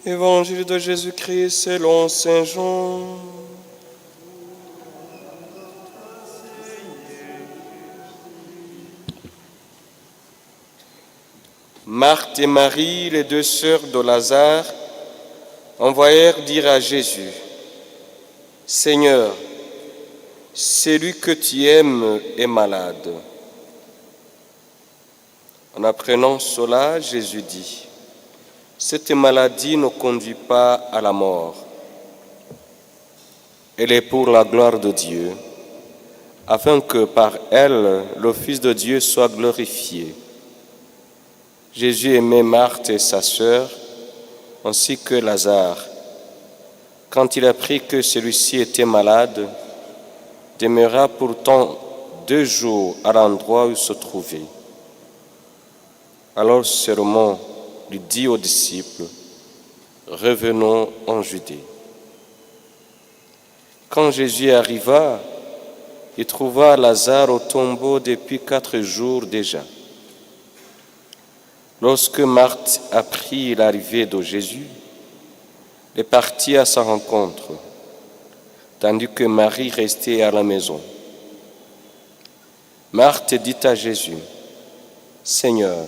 Évangile de Jésus-Christ selon saint Jean. Marthe et Marie, les deux sœurs de Lazare, envoyèrent dire à Jésus: Seigneur, celui que tu aimes est malade. En apprenant cela, Jésus dit: cette maladie ne conduit pas à la mort. Elle est pour la gloire de Dieu, afin que par elle, le Fils de Dieu soit glorifié. Jésus aimait Marthe et sa sœur, ainsi que Lazare. Quand il apprit que celui-ci était malade, demeura pourtant 2 jours à l'endroit où il se trouvait. Alors Sermon lui dit aux disciples: revenons en Judée. Quand Jésus arriva, il trouva Lazare au tombeau depuis 4 jours déjà. Lorsque Marthe apprit l'arrivée de Jésus, elle est partie à sa rencontre, tandis que Marie restait à la maison. Marthe dit à Jésus: Seigneur,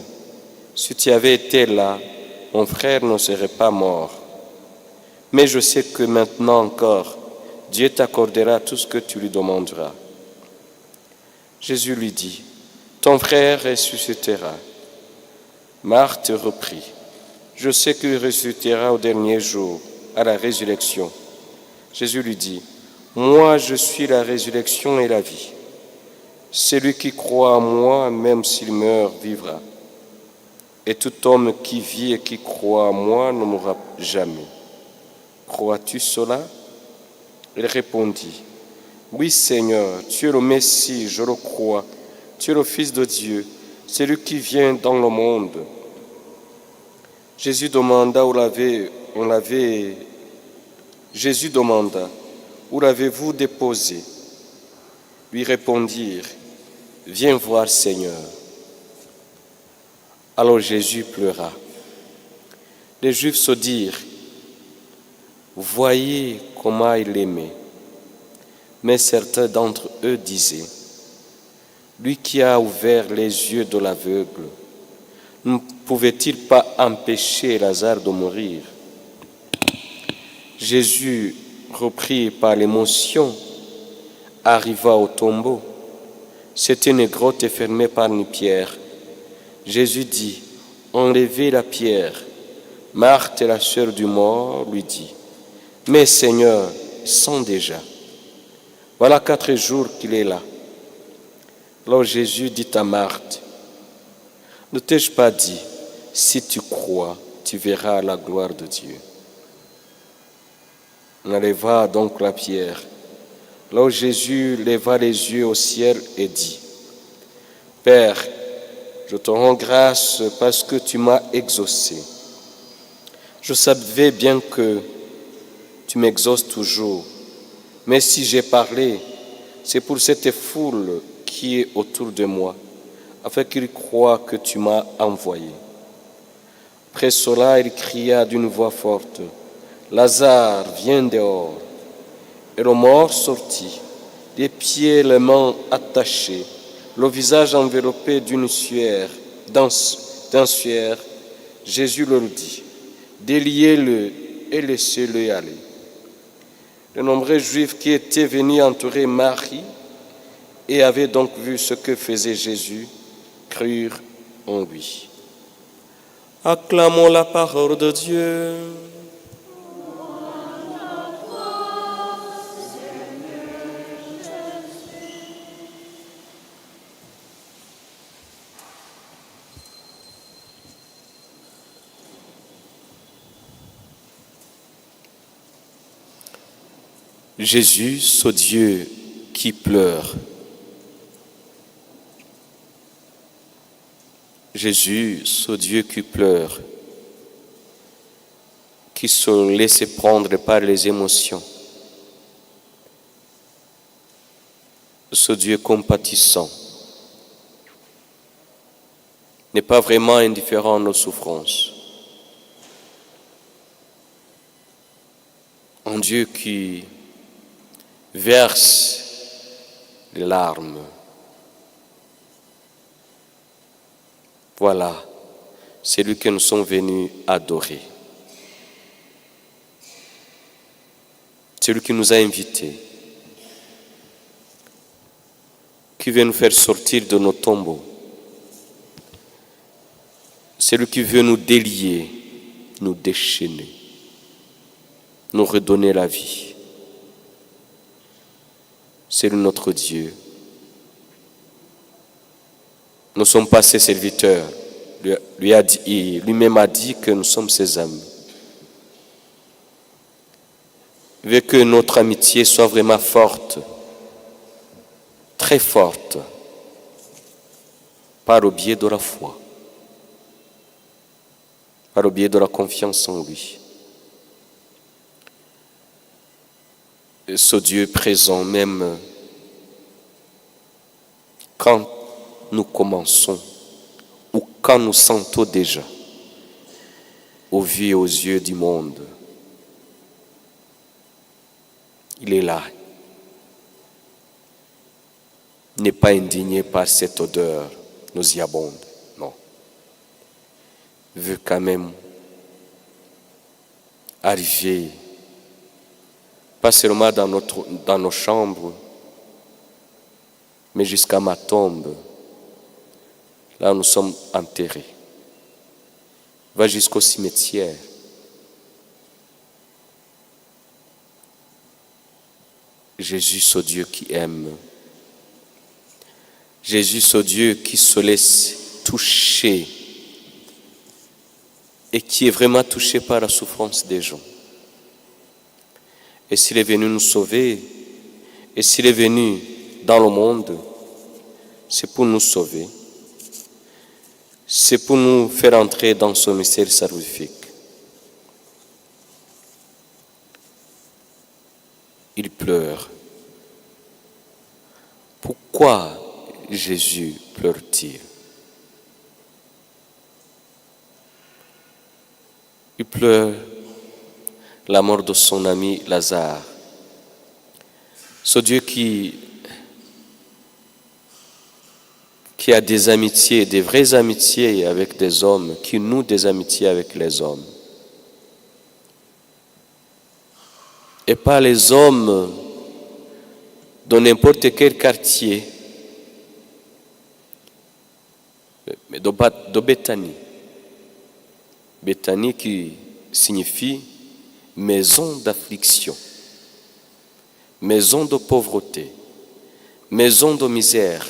si tu avais été là, mon frère ne serait pas mort. Mais je sais que maintenant encore, Dieu t'accordera tout ce que tu lui demanderas. Jésus lui dit: ton frère ressuscitera. Marthe reprit: je sais qu'il ressuscitera au dernier jour, à la résurrection. Jésus lui dit: moi je suis la résurrection et la vie. Celui qui croit en moi, même s'il meurt, vivra. Et tout homme qui vit et qui croit en moi ne mourra jamais. Crois-tu cela? Il répondit: oui Seigneur, tu es le Messie, je le crois. Tu es le Fils de Dieu, celui qui vient dans le monde. Jésus demanda où l'avez-vous déposé? Lui répondirent: viens voir Seigneur. Alors Jésus pleura. Les Juifs se dirent: voyez comment il l'aimait. Mais certains d'entre eux disaient: lui qui a ouvert les yeux de l'aveugle, ne pouvait-il pas empêcher Lazare de mourir? Jésus, repris par l'émotion, arriva au tombeau. C'était une grotte fermée par une pierre. Jésus dit: enlevez la pierre. Marthe, la sœur du mort, lui dit: mais Seigneur, sent déjà. Voilà 4 jours qu'il est là. Alors Jésus dit à Marthe: ne t'ai-je pas dit, si tu crois, tu verras la gloire de Dieu? On enleva donc la pierre. Alors Jésus leva les yeux au ciel et dit: Père, je te rends grâce parce que tu m'as exaucé. Je savais bien que tu m'exauces toujours, mais si j'ai parlé, c'est pour cette foule qui est autour de moi, afin qu'ils croient que tu m'as envoyé. Après cela, il cria d'une voix forte: Lazare, viens dehors. Et le mort sortit, les pieds et les mains attachés, le visage enveloppé d'une sueur. Jésus leur dit: déliez-le et laissez-le aller. De nombreux Juifs qui étaient venus entourer Marie et avaient donc vu ce que faisait Jésus, crurent en lui. Acclamons la parole de Dieu. Jésus, ce Dieu qui pleure. Jésus, ce Dieu qui pleure, qui se laisse prendre par les émotions. Ce Dieu compatissant n'est pas vraiment indifférent à nos souffrances. un Dieu qui verse les larmes. Voilà, c'est lui que nous sommes venus adorer. C'est lui qui nous a invités, qui veut nous faire sortir de nos tombeaux. C'est lui qui veut nous délier, nous déchaîner, nous redonner la vie. C'est lui notre Dieu. Nous sommes pas ses serviteurs. Lui-même a dit que nous sommes ses amis. Il veut que notre amitié soit vraiment forte, très forte, par le biais de la foi, par le biais de la confiance en lui. Et ce Dieu présent même quand nous commençons ou quand nous sentons déjà au vu et aux yeux du monde. Il est là. Il n'est pas indigné par cette odeur nauséabonde, non. Il veut quand même arriver, pas seulement dans nos chambres, mais jusqu'à ma tombe. Là, nous sommes enterrés. Va jusqu'au cimetière. Jésus, ce Dieu qui aime. Jésus, ce Dieu qui se laisse toucher et qui est vraiment touché par la souffrance des gens. Et s'il est venu nous sauver, et s'il est venu dans le monde, c'est pour nous sauver. C'est pour nous faire entrer dans son mystère salvifique. Il pleure. Pourquoi Jésus pleure-t-il? Il pleure la mort de son ami Lazare. Ce Dieu qui a des amitiés, des vraies amitiés avec des hommes, qui noue des amitiés avec les hommes. Et pas les hommes dans n'importe quel quartier, mais de Béthanie. Béthanie qui signifie maison d'affliction, maison de pauvreté, maison de misère.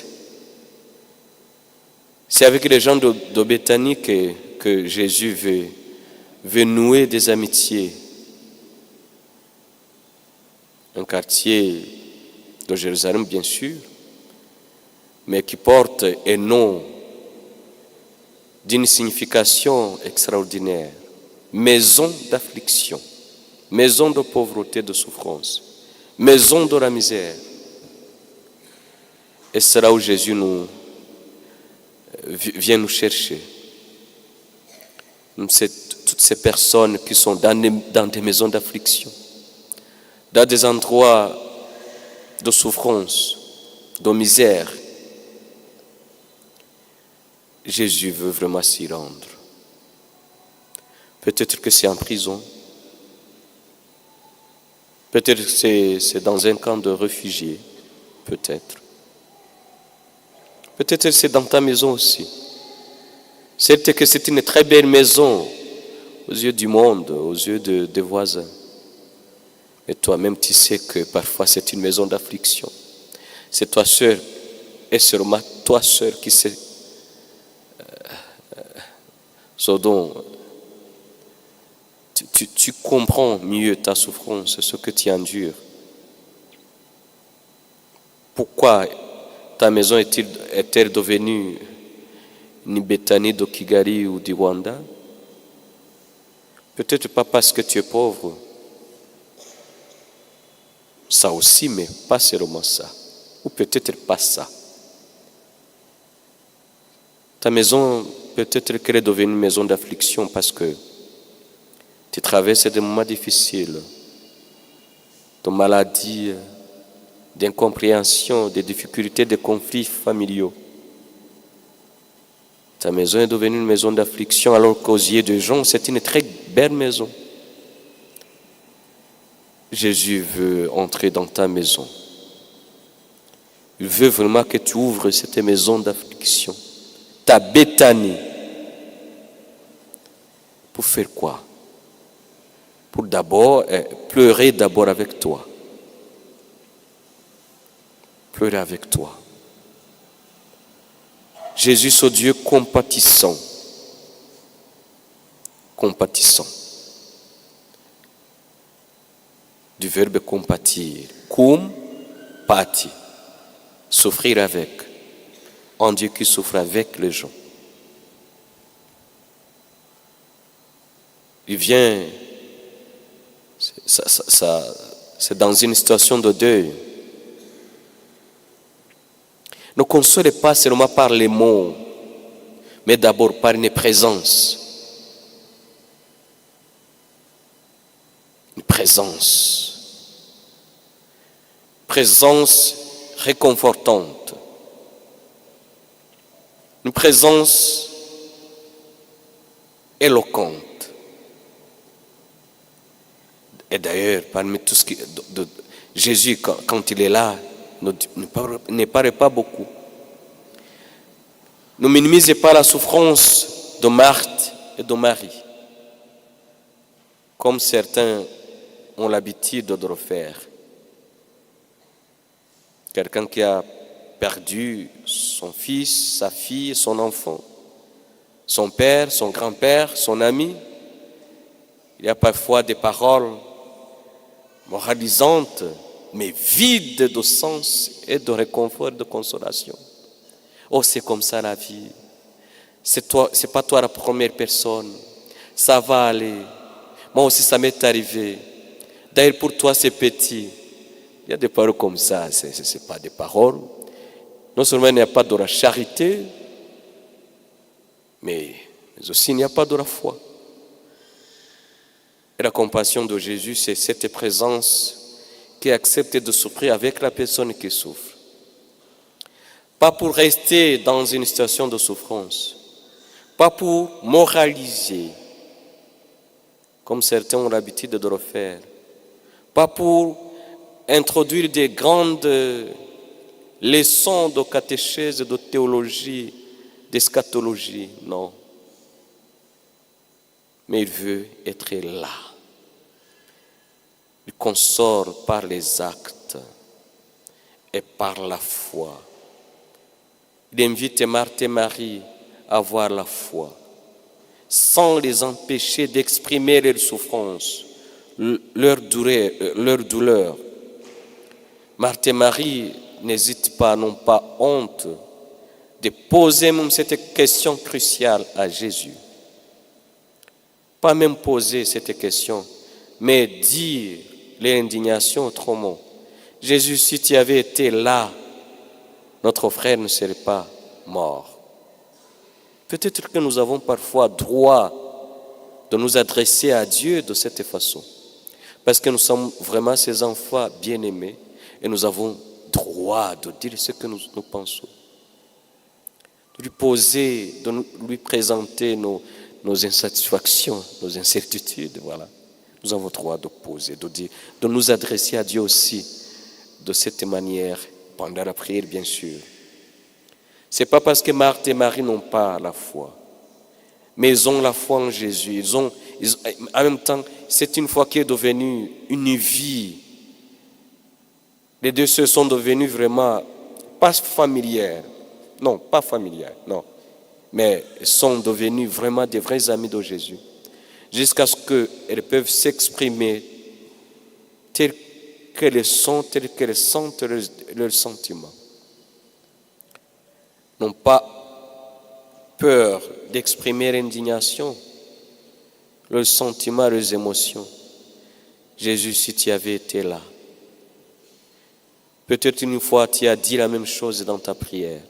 C'est avec les gens de Béthanie que Jésus veut nouer des amitiés. Un quartier de Jérusalem, bien sûr, mais qui porte un nom d'une signification extraordinaire. Maison d'affliction, maison de pauvreté, de souffrance, maison de la misère. Et c'est là où Jésus vient nous chercher. Toutes ces personnes qui sont dans des maisons d'affliction, dans des endroits de souffrance, de misère. Jésus veut vraiment s'y rendre. Peut-être que c'est en prison. Peut-être que c'est dans un camp de réfugiés. Peut-être. Peut-être que c'est dans ta maison aussi. C'est que c'est une très belle maison aux yeux du monde, aux yeux des voisins. Mais toi-même, tu sais que parfois c'est une maison d'affliction. C'est toi seul, et seulement toi seul qui sais ce dont tu comprends mieux ta souffrance, ce que tu endures. Pourquoi ta maison est-elle devenue une Béthanie de Kigali ou du Rwanda? Peut-être pas parce que tu es pauvre. Ça aussi, mais pas seulement ça. Ou peut-être pas ça. Ta maison, peut-être qu'elle est devenue une maison d'affliction parce que tu traverses des moments difficiles. de maladies, d'incompréhension, de difficultés, de conflits familiaux. Ta maison est devenue une maison d'affliction alors qu'aux yeux des gens, c'est une très belle maison. Jésus veut entrer dans ta maison. Il veut vraiment que tu ouvres cette maison d'affliction, ta Béthanie. Pour faire quoi? Pour d'abord pleurer d'abord avec toi. Pleurer avec toi. Jésus, ce Dieu compatissant. Compatissant. Du verbe compatir. Cum pati. Souffrir avec. Un Dieu qui souffre avec les gens. Il vient, c'est dans une situation de deuil. Ne consolez pas seulement par les mots, mais d'abord par une présence. Une présence. Présence réconfortante. Une présence éloquente. Et d'ailleurs, parmi tout ce qui... Jésus, quand il est là, ne parle pas beaucoup. Ne minimisez pas la souffrance de Marthe et de Marie, comme certains ont l'habitude de le faire. Quelqu'un qui a perdu son fils, sa fille, son enfant, son père, son grand-père, son ami. Il y a parfois des paroles moralisantes, mais vides de sens et de réconfort, de consolation. Oh, c'est comme ça la vie. C'est pas toi la première personne. Ça va aller. Moi aussi, ça m'est arrivé. D'ailleurs, pour toi, c'est petit. Il y a des paroles comme ça. C'est pas des paroles. Non seulement il n'y a pas de la charité, mais aussi il n'y a pas de la foi. Et la compassion de Jésus, c'est cette présence qui accepte de souffrir avec la personne qui souffre. Pas pour rester dans une situation de souffrance, pas pour moraliser, comme certains ont l'habitude de le faire, pas pour introduire des grandes leçons de catéchèse, de théologie, d'eschatologie, non. Mais il veut être là. Il console par les actes et par la foi. Il invite Marthe et Marie à avoir la foi, sans les empêcher d'exprimer leurs souffrances, leur douleur. Marthe et Marie n'hésitent pas, n'ont pas honte de poser même cette question cruciale à Jésus. Pas même poser cette question, mais dire l'indignation autrement. Jésus, si tu avais été là, notre frère ne serait pas mort. Peut-être que nous avons parfois droit de nous adresser à Dieu de cette façon. Parce que nous sommes vraiment ses enfants bien-aimés et nous avons droit de dire ce que nous pensons. De lui poser, de lui présenter nos insatisfactions, nos incertitudes, voilà. Nous avons droit de poser, de dire, de nous adresser à Dieu aussi de cette manière, pendant la prière bien sûr. Ce n'est pas parce que Marthe et Marie n'ont pas la foi, mais ils ont la foi en Jésus. En même temps, c'est une foi qui est devenue une vie. Les deux sœurs sont devenues vraiment, pas familières, non, mais sont devenues vraiment des vrais amis de Jésus, jusqu'à ce qu'elles peuvent s'exprimer telles qu'elles sont, telles qu'elles sentent leurs sentiments. N'ont pas peur d'exprimer l'indignation, leurs sentiments, leurs émotions. Jésus, si tu avais été là, peut-être une fois tu as dit la même chose dans ta prière.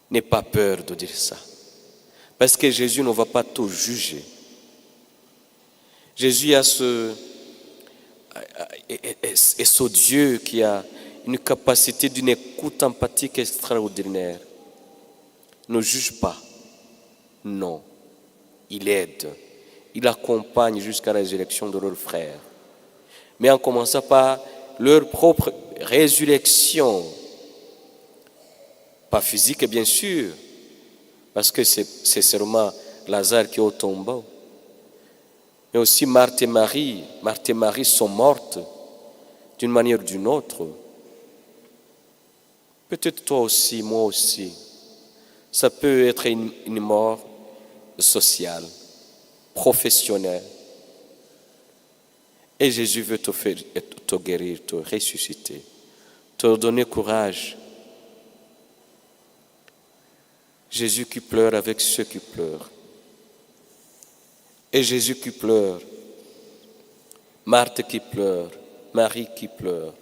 N'aie pas peur de dire ça. Parce que Jésus ne va pas te juger. Jésus et ce Dieu qui a une capacité d'une écoute empathique extraordinaire ne juge pas. Non, il aide, il accompagne jusqu'à la résurrection de leurs frères. Mais en commençant par leur propre résurrection, pas physique bien sûr, parce que c'est seulement Lazare qui est au tombeau. Mais aussi Marthe et Marie sont mortes d'une manière ou d'une autre. Peut-être toi aussi, moi aussi. Ça peut être une mort sociale, professionnelle. Et Jésus veut te guérir, te ressusciter, te donner courage. Jésus qui pleure avec ceux qui pleurent. Et Jésus qui pleure, Marthe qui pleure, Marie qui pleure.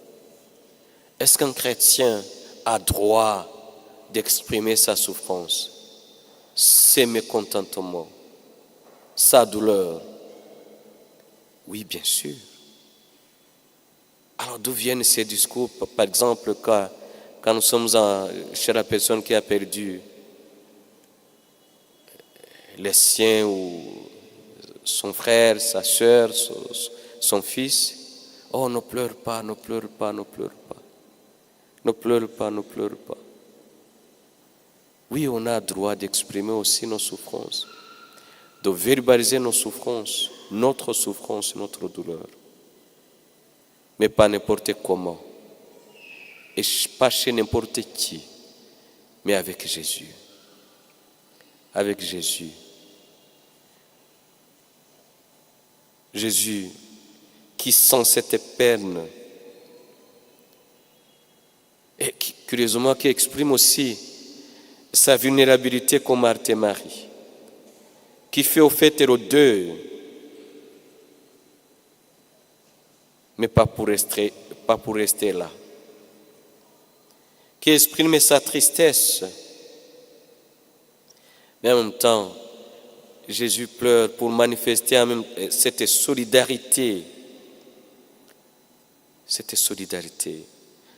Est-ce qu'un chrétien a droit d'exprimer sa souffrance, ses mécontentements, sa douleur? Oui, bien sûr. Alors d'où viennent ces discours? Par exemple, quand nous sommes chez la personne qui a perdu les siens ou son frère, sa soeur, son fils. Oh, ne pleure pas, ne pleure pas, ne pleure pas. Ne pleure pas, ne pleure pas. Oui, on a droit d'exprimer aussi nos souffrances, de verbaliser nos souffrances, notre douleur. Mais pas n'importe comment. Et pas chez n'importe qui, mais avec Jésus. Avec Jésus. Jésus qui sent cette peine et qui, curieusement, qui exprime aussi sa vulnérabilité comme Marthe et Marie, qui fait au fait le deuil, mais pas pour rester là, qui exprime sa tristesse, mais en même temps, Jésus pleure pour manifester cette solidarité,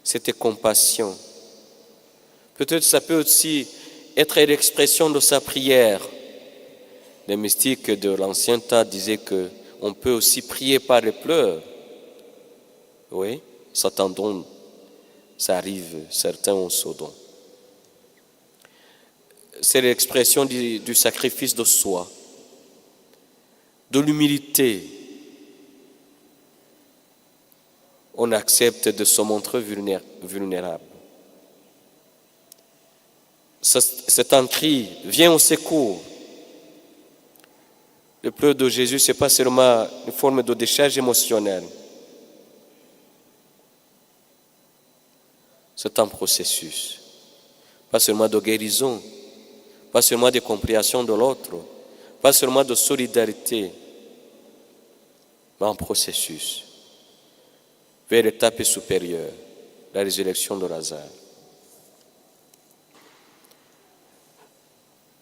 cette compassion. Peut-être ça peut aussi être l'expression de sa prière. Les mystiques de l'ancien temps disaient qu'on peut aussi prier par les pleurs. Oui, Satan donne, ça arrive, certains ont ce don. C'est l'expression du sacrifice de soi, de l'humilité. On accepte de se montrer vulnérable. C'est un cri, viens au secours. Le pleur de Jésus, ce n'est pas seulement une forme de décharge émotionnelle. C'est un processus. Pas seulement de guérison, pas seulement de compréhension de l'autre, pas seulement de solidarité, mais un processus vers l'étape supérieure, la résurrection de Lazare.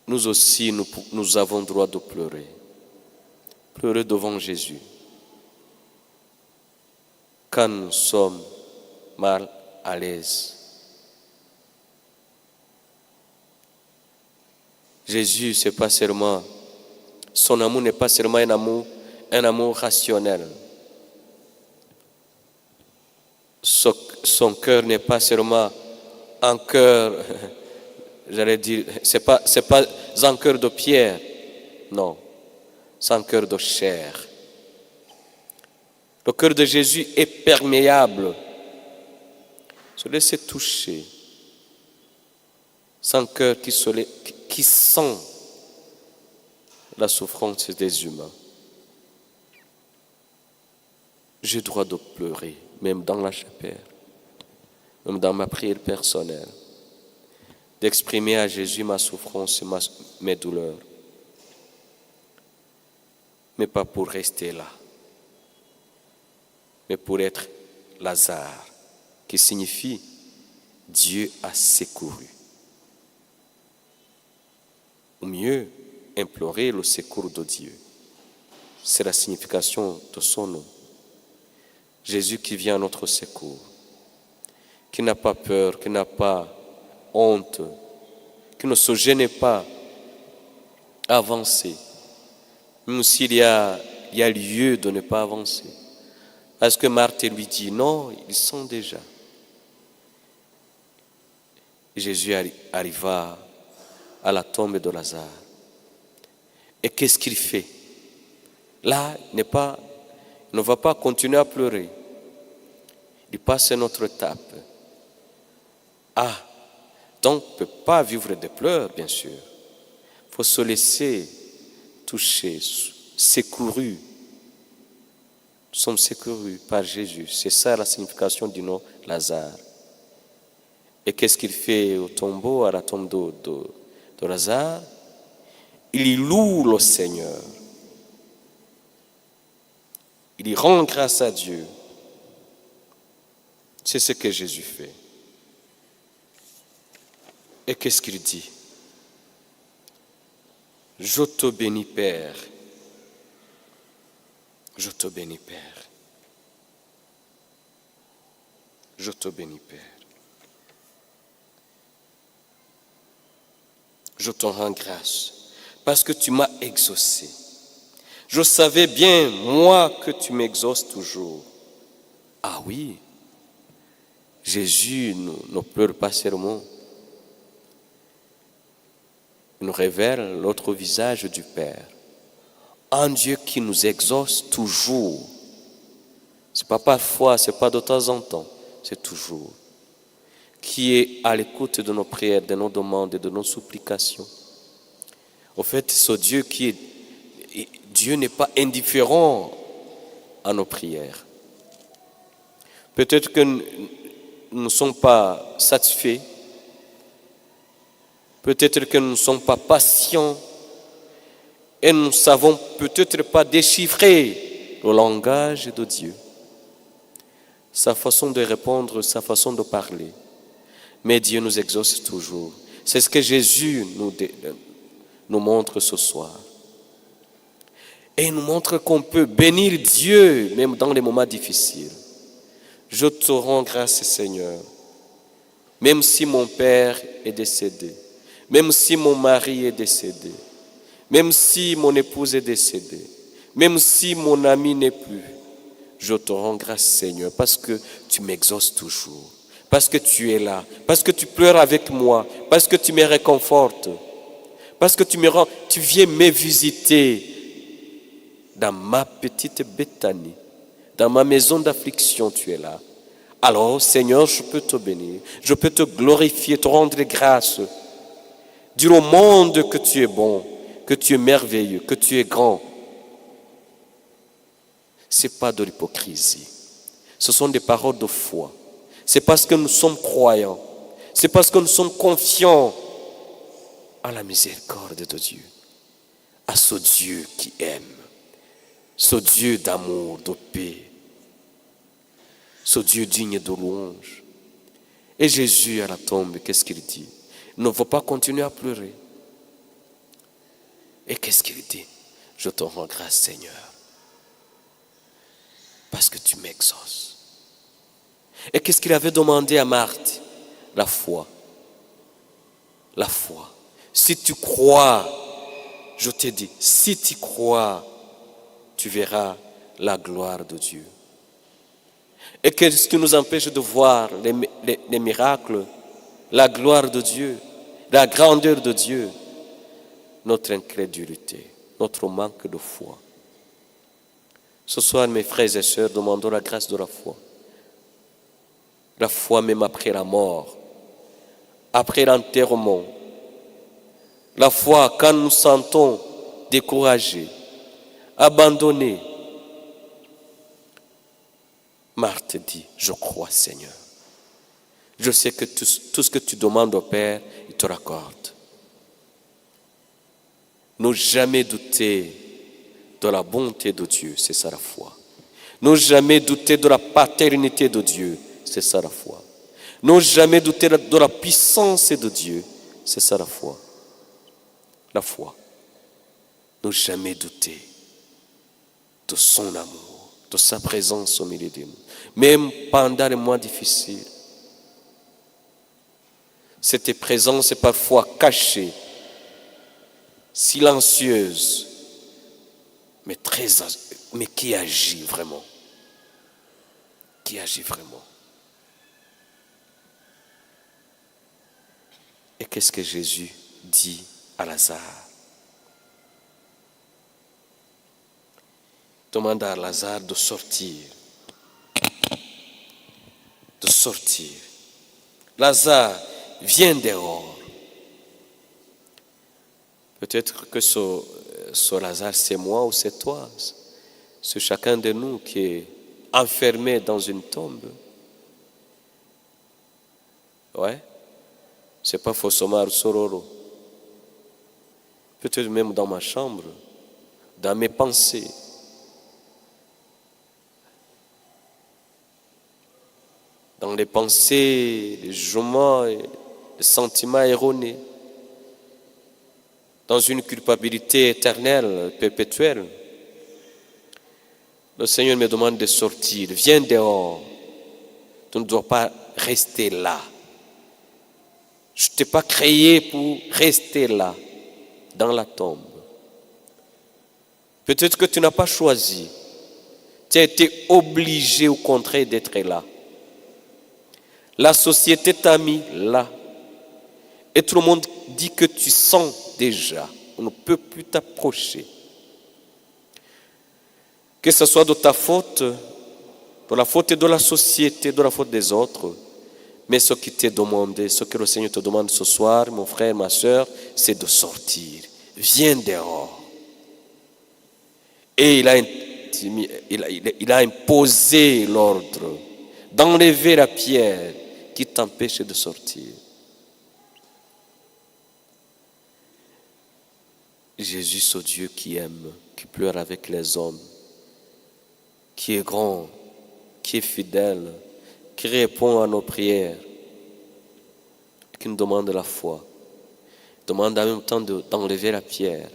Nous aussi, nous avons droit de pleurer. Pleurer devant Jésus. Quand nous sommes mal à l'aise. Jésus, c'est pas seulement, son amour n'est pas seulement un amour rationnel. Son cœur n'est pas seulement un cœur, j'allais dire, c'est pas un cœur de pierre, non, c'est un cœur de chair. Le cœur de Jésus est perméable. Se laisser toucher. C'est un cœur qui sent la souffrance des humains. J'ai le droit de pleurer, même dans la chapelle, même dans ma prière personnelle, d'exprimer à Jésus ma souffrance et mes douleurs, mais pas pour rester là, mais pour être Lazare, qui signifie Dieu a secouru. Ou mieux, implorer le secours de Dieu. C'est la signification de son nom. Jésus qui vient à notre secours, qui n'a pas peur, qui n'a pas honte, qui ne se gêne pas à avancer, même s'il y a lieu de ne pas avancer. Parce que Marthe lui dit, non, ils sont déjà. Jésus arriva à la tombe de Lazare. Et qu'est-ce qu'il fait? Là, il ne va pas continuer à pleurer. Il passe notre étape. Ah, donc on ne peut pas vivre des pleurs, bien sûr. Il faut se laisser toucher, secouru. Nous sommes secourus par Jésus. C'est ça la signification du nom Lazare. Et qu'est-ce qu'il fait au tombeau, à la tombe de Lazare? Il loue le Seigneur. Il y rend grâce à Dieu. C'est ce que Jésus fait. Et qu'est-ce qu'il dit? Je te bénis, Père. Je te bénis, Père. Je te bénis, Père. Je te rends grâce parce que tu m'as exaucé. Je savais bien, moi, que tu m'exauces toujours. Ah oui, Jésus ne pleure pas seulement. Il nous révèle l'autre visage du Père. Un Dieu qui nous exauce toujours. Ce n'est pas parfois, ce n'est pas de temps en temps, c'est toujours. Qui est à l'écoute de nos prières, de nos demandes et de nos supplications. Au fait, ce Dieu Dieu n'est pas indifférent à nos prières. Peut-être que nous ne sommes pas satisfaits. Peut-être que nous ne sommes pas patients. Et nous ne savons peut-être pas déchiffrer le langage de Dieu. Sa façon de répondre, sa façon de parler. Mais Dieu nous exauce toujours. C'est ce que Jésus nous montre ce soir. Et il nous montre qu'on peut bénir Dieu même dans les moments difficiles. Je te rends grâce, Seigneur. Même si mon père est décédé, même si mon mari est décédé, même si mon épouse est décédée, même si mon ami n'est plus, je te rends grâce, Seigneur, parce que tu m'exauces toujours, parce que tu es là, parce que tu pleures avec moi, parce que tu me réconfortes, parce que tu viens me visiter dans ma petite Béthanie, dans ma maison d'affliction, tu es là. Alors, Seigneur, je peux te bénir, je peux te glorifier, te rendre grâce, dire au monde que tu es bon, que tu es merveilleux, que tu es grand. Ce n'est pas de l'hypocrisie. Ce sont des paroles de foi. C'est parce que nous sommes croyants. C'est parce que nous sommes confiants à la miséricorde de Dieu. À ce Dieu qui aime. Ce Dieu d'amour, de paix. Ce Dieu digne de louange. Et Jésus à la tombe, qu'est-ce qu'il dit? Il ne faut pas continuer à pleurer. Et qu'est-ce qu'il dit? Je te rends grâce, Seigneur, parce que tu m'exauces. Et qu'est-ce qu'il avait demandé à Marthe? La foi. La foi. Si tu crois, je te dis, si tu crois, tu verras la gloire de Dieu. Et qu'est-ce qui nous empêche de voir les miracles, la gloire de Dieu, la grandeur de Dieu? Notre incrédulité, notre manque de foi. Ce soir, mes frères et sœurs, demandons la grâce de la foi. La foi même après la mort, après l'enterrement. La foi quand nous nous sentons découragés, abandonnés. Marthe dit, je crois, Seigneur. Je sais que tout ce que tu demandes au Père, il te l'accorde. Ne jamais douter de la bonté de Dieu, c'est ça la foi. Ne jamais douter de la paternité de Dieu, c'est ça la foi. Ne jamais douter de la puissance de Dieu, c'est ça la foi. La foi. Ne jamais douter de son amour, de sa présence au milieu de nous. Même pendant les mois difficiles, cette présence est parfois cachée, silencieuse, mais qui agit vraiment. Qui agit vraiment. Et qu'est-ce que Jésus dit à Lazare? Il demande à Lazare de sortir. De sortir. Lazare, viens dehors. Peut-être que ce Lazare, c'est moi ou c'est toi. C'est chacun de nous qui est enfermé dans une tombe. Ouais. C'est pas Fossomar Sororo. Peut-être même dans ma chambre, dans mes pensées. Dans les pensées, les jugements, les sentiments erronés. Dans une culpabilité éternelle, perpétuelle. Le Seigneur me demande de sortir. Viens dehors. Tu ne dois pas rester là. Je ne t'ai pas créé pour rester là, dans la tombe. Peut-être que tu n'as pas choisi. Tu as été obligé au contraire d'être là. La société t'a mis là. Et tout le monde dit que tu sens déjà. On ne peut plus t'approcher. Que ce soit de ta faute, de la faute de la société, de la faute des autres. Mais ce qui t'est demandé, ce que le Seigneur te demande ce soir, mon frère, ma soeur, c'est de sortir. Viens dehors. Et il a imposé l'ordre d'enlever la pierre qui t'empêche de sortir. Jésus, ce Dieu qui aime, qui pleure avec les hommes, qui est grand, qui est fidèle, qui répond à nos prières, qui nous demande la foi, demande en même temps d'enlever la pierre,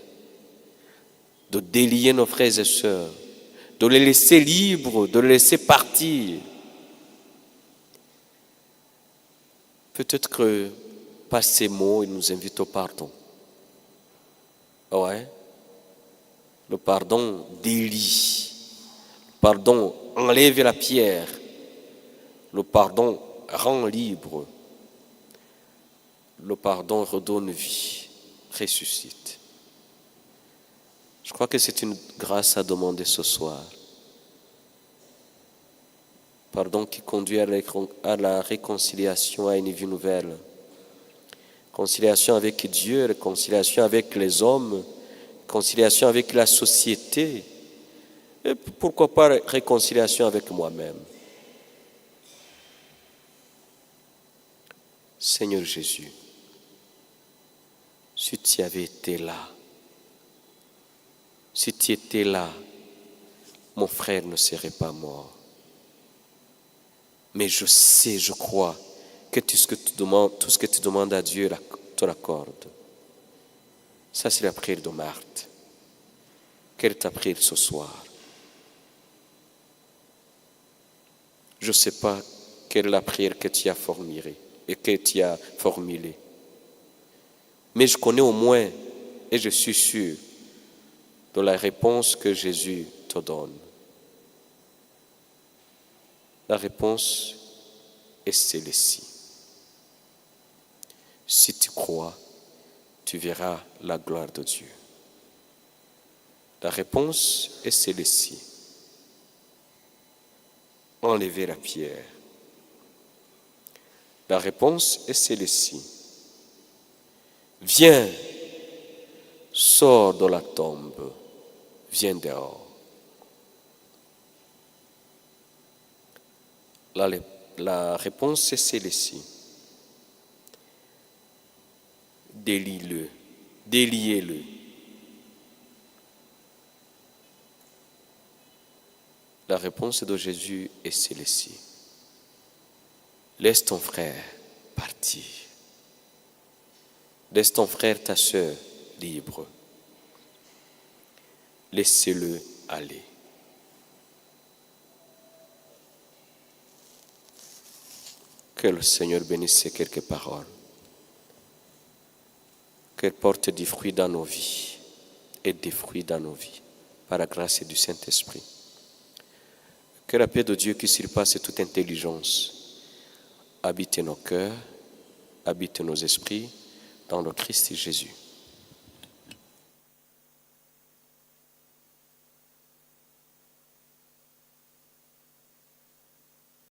de délier nos frères et sœurs, de les laisser libres, de les laisser partir. Peut-être que par ces mots, il nous invite au pardon. Ouais. Le pardon délie. Le pardon enlève la pierre. Le pardon rend libre. Le pardon redonne vie, ressuscite. Je crois que c'est une grâce à demander ce soir. Pardon qui conduit à la réconciliation, à une vie nouvelle. Réconciliation avec Dieu, réconciliation avec les hommes, réconciliation avec la société. Et pourquoi pas réconciliation avec moi-même. Seigneur Jésus, si tu avais été là, si tu étais là, mon frère ne serait pas mort. Mais je sais, je crois que tout ce que tu demandes à Dieu te l'accorde. Ça, c'est la prière de Marthe. Quelle est ta prière ce soir? Je ne sais pas quelle est la prière que tu as formulée et que tu as formulée. Mais je connais au moins, et je suis sûr, de la réponse que Jésus te donne. La réponse est celle-ci. Si tu crois, tu verras la gloire de Dieu. La réponse est celle-ci. Enlevez la pierre. La réponse est celle-ci. Viens, sors de la tombe, viens dehors. La réponse est celle-ci. Délie-le, déliez-le. La réponse de Jésus est celle-ci. Laisse ton frère partir. Laisse ton frère, ta sœur, libre. Laissez-le aller. Que le Seigneur bénisse ces quelques paroles. Qu'elles portent du fruit dans nos vies et des fruits dans nos vies, par la grâce du Saint-Esprit. Que la paix de Dieu qui surpasse toute intelligence habite nos cœurs, habite nos esprits dans le Christ Jésus.